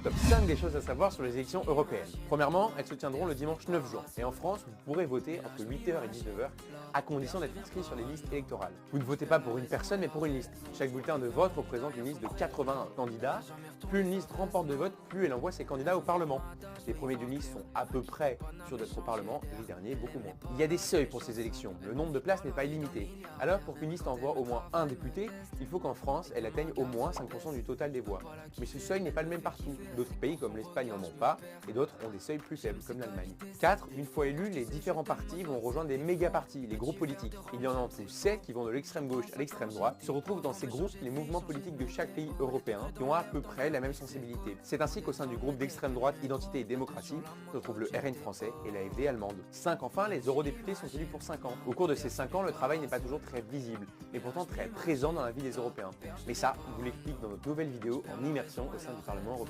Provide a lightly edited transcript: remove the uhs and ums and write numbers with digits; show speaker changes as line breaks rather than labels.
Top 5 des choses à savoir sur les élections européennes. Premièrement, elles se tiendront le dimanche 9 juin. Et en France, vous pourrez voter entre 8h et 19h, à condition d'être inscrit sur les listes électorales. Vous ne votez pas pour une personne, mais pour une liste. Chaque bulletin de vote représente une liste de 80 candidats. Plus une liste remporte de votes, plus elle envoie ses candidats au Parlement. Les premiers d'une liste sont à peu près sûrs d'être au Parlement, et les derniers beaucoup moins. Il y a des seuils pour ces élections. Le nombre de places n'est pas illimité. Alors, pour qu'une liste envoie au moins un député, il faut qu'en France, elle atteigne au moins 5% du total des voix. Mais ce seuil n'est pas le même partout. D'autres pays comme l'Espagne n'en ont pas, et d'autres ont des seuils plus faibles, comme l'Allemagne. 4. Une fois élus, les différents partis vont rejoindre des méga-partis, les groupes politiques. Il y en a en tout 7 qui vont de l'extrême gauche à l'extrême droite. Se retrouvent dans ces groupes les mouvements politiques de chaque pays européen qui ont à peu près la même sensibilité. C'est ainsi qu'au sein du groupe d'extrême droite Identité et Démocratie se retrouve le RN français et l'AfD allemande. 5. Enfin, les eurodéputés sont élus pour 5 ans. Au cours de ces 5 ans, le travail n'est pas toujours très visible, mais pourtant très présent dans la vie des Européens. Mais ça, on vous l'explique dans notre nouvelle vidéo en immersion au sein du Parlement européen.